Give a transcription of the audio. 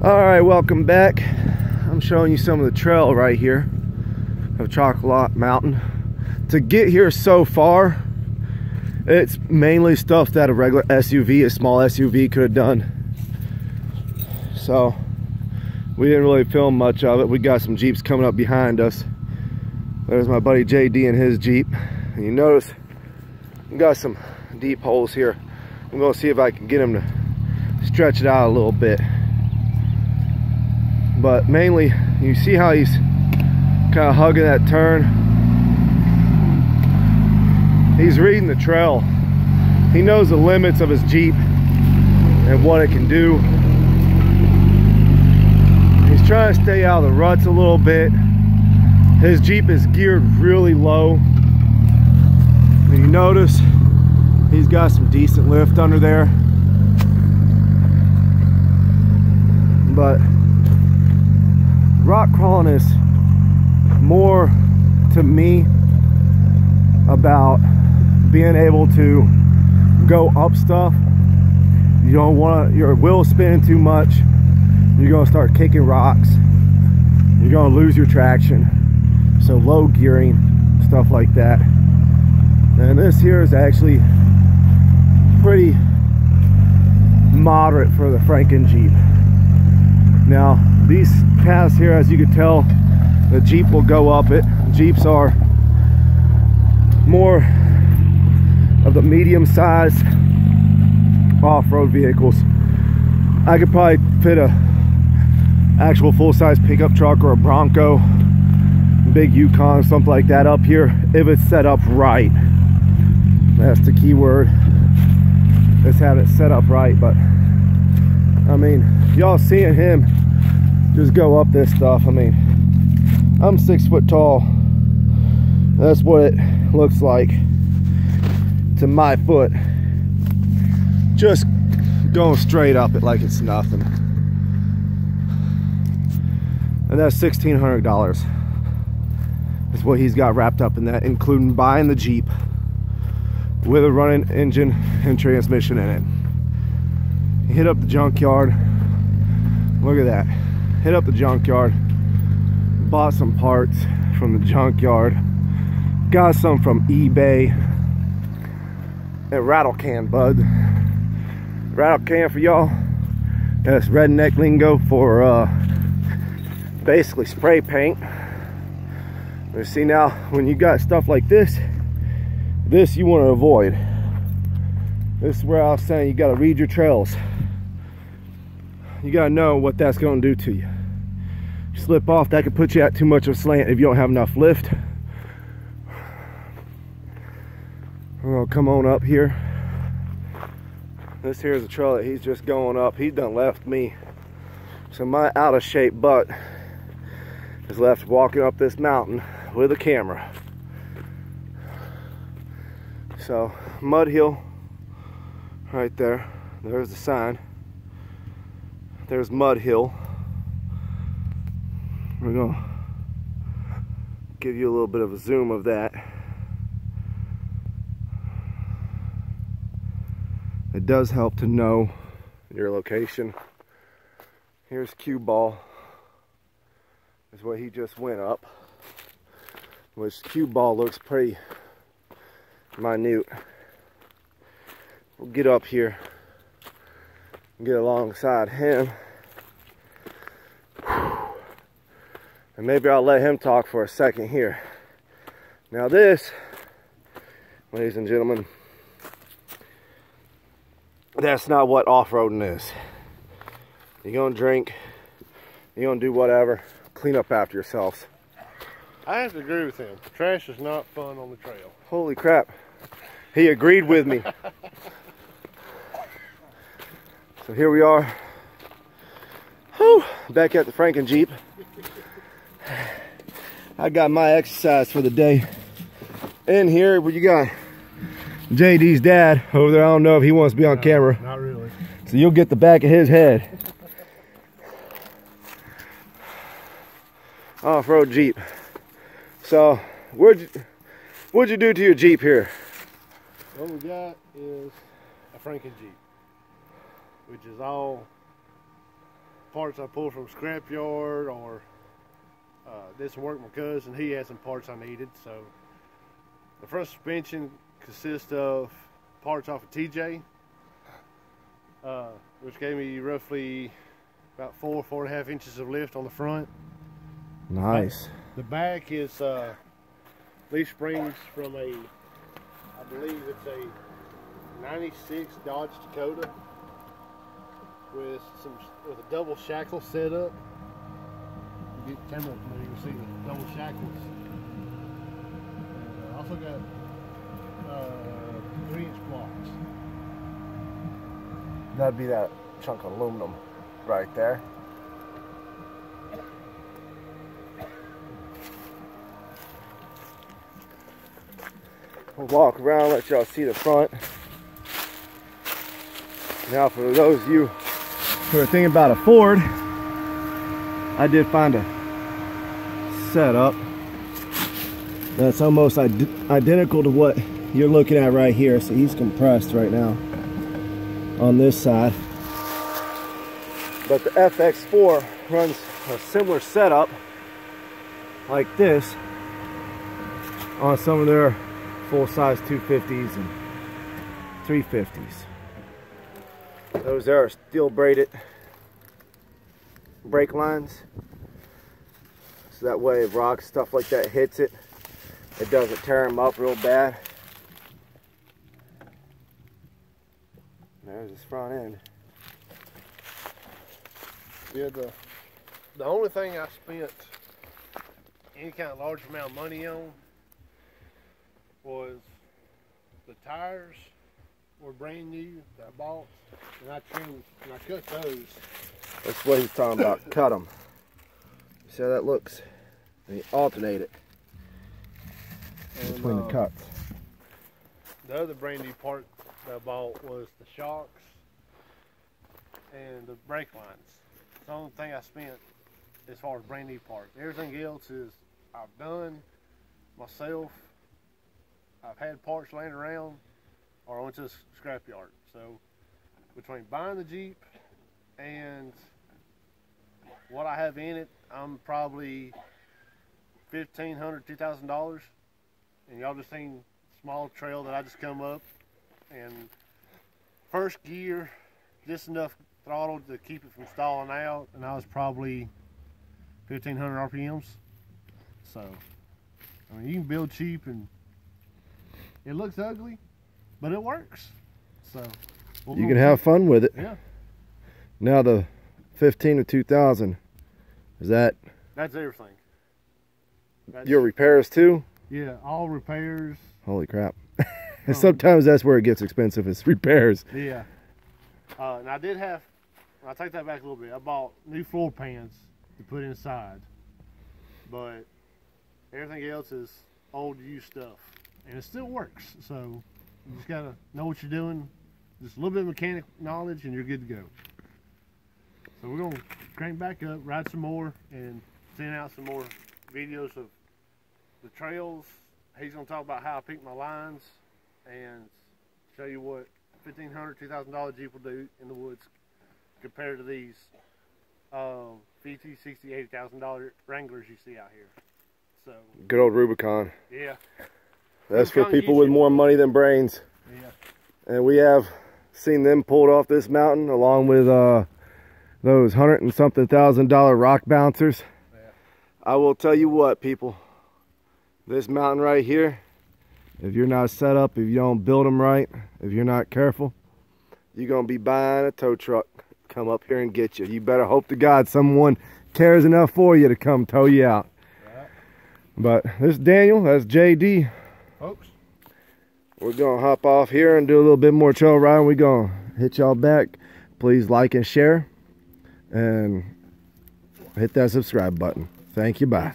Alright, welcome back. I'm showing you some of the trail right here of Choccolocco Mountain. To get here so far, it's mainly stuff that a regular SUV, a small SUV could have done. So we didn't really film much of it. We got some Jeeps coming up behind us. There's my buddy JD and his Jeep. And you notice we got some deep holes here. I'm gonna see if I can get him to stretch it out a little bit. But mainly, you see how he's kind of hugging that turn. He's reading the trail. He knows the limits of his Jeep and what it can do. He's trying to stay out of the ruts a little bit. His Jeep is geared really low. And you notice he's got some decent lift under there. But rock crawling is more, to me, about being able to go up stuff. You don't want your wheels spinning too much. You're going to start kicking rocks. You're going to lose your traction. So low gearing, stuff like that. And this here is actually pretty moderate for the Franken Jeep. Now these paths here, as you can tell, the Jeep will go up it. Jeeps are more of the medium-sized off-road vehicles. I could probably fit a actual full-size pickup truck or a Bronco, big Yukon, something like that up here if it's set up right. That's the key word. Let's have it set up right. But I mean, y'all seeing him just go up this stuff. I mean, I'm 6 foot tall. That's what it looks like to my foot. Just going straight up it like it's nothing. And that's $1,600 is what he's got wrapped up in that, including buying the Jeep with a running engine and transmission in it. He hit up the junkyard. Look at that. Hit up the junkyard, bought some parts from the junkyard, got some from eBay, and rattle can, bud. Rattle can for y'all, that's redneck lingo for basically spray paint. You see, now when you got stuff like this you want to avoid. This is where I was saying you got to read your trails. You got to know what that's going to do to you. You slip off, that could put you at too much of a slant if you don't have enough lift. We're going to come on up here. This here is a trail that he's just going up. He done left me. So my out of shape butt is left walking up this mountain with a camera. So Mud Hill right there. There's the sign. There's Mud Hill. We're gonna give you a little bit of a zoom of that. It does help to know your location. Here's Cue Ball. Is what he just went up. Which Cue Ball looks pretty minute. We'll get up here and get alongside him. And maybe I'll let him talk for a second here. Now this, ladies and gentlemen, that's not what off-roading is. You're gonna drink, you're gonna do whatever, clean up after yourselves. I have to agree with him. Trash is not fun on the trail. Holy crap. He agreed with me. So here we are. Whew, back at the Franken Jeep. I got my exercise for the day. In here, what you got? JD's dad over there. I don't know if he wants to be on camera. Not really. So you'll get the back of his head. Off-road Jeep. So what'd you do to your Jeep here? What we got is a Franken Jeep, which is all parts I pulled from scrapyard, or did some work with my cousin. He had some parts I needed. So the front suspension consists of parts off of TJ, which gave me roughly about 4.5 inches of lift on the front. Nice. The back is leaf springs from I believe it's a 96 Dodge Dakota with a double shackle setup. You get the camera, you can see the double shackles. And also got 3-inch blocks. That'd be that chunk of aluminum right there. We'll walk around, let y'all see the front. Now, for those of you who are thinking about a Ford, I did find a setup that's almost identical to what you're looking at right here. So he's compressed right now on this side, but the FX4 runs a similar setup like this on some of their full-size 250s and 350s. Those are steel braided brake lines, so that way if rocks, stuff like that hits it, it doesn't tear them up real bad. There's his front end. Yeah, the only thing I spent any kind of large amount of money on was the tires were brand new that I bought, and I trimmed and I cut those. That's what he's talking about. Cut them. See how that looks? And you alternate it between the cuts. The other brand new part that I bought was the shocks and the brake lines. It's the only thing I spent as far as brand new parts. Everything else is I've done myself. I've had parts laying around, or I went to a scrapyard. So between buying the Jeep and what I have in it, I'm probably $1,500, $2,000. And y'all just seen small trail that I just come up, and first gear just enough throttle to keep it from stalling out, and I was probably 1,500 RPMs. So I mean, you can build cheap, and it looks ugly, but it works. So you can have fun with it. Yeah. Now the 15 to 2000, is that? That's everything. That's your repairs too? Yeah, all repairs. Holy crap. Sometimes that's where it gets expensive, is repairs. Yeah. And I did have, I'll take that back a little bit. I bought new floor pans to put inside, but everything else is old used stuff, and it still works. So you just gotta know what you're doing, just a little bit of mechanic knowledge, and you're good to go. So we're gonna crank back up, ride some more, and send out some more videos of the trails. He's gonna talk about how I pick my lines and show you what $1,500, $2,000 Jeep will do in the woods compared to these $50,000, $60,000, $80,000 Wranglers you see out here. So good old Rubicon. Yeah. That's for people with more money than brains. Yeah. And we have seen them pulled off this mountain along with those $100 and something thousand rock bouncers. Yeah. I will tell you what, people, this mountain right here, if you're not set up, if you don't build them right, if you're not careful, you're going to be buying a tow truck come up here and get you. You better hope to God someone cares enough for you to come tow you out. Right. But this is Daniel, that's JD. Folks, we're going to hop off here and do a little bit more trail riding. We're going to hit y'all back. Please like and share, and hit that subscribe button. Thank you. Bye.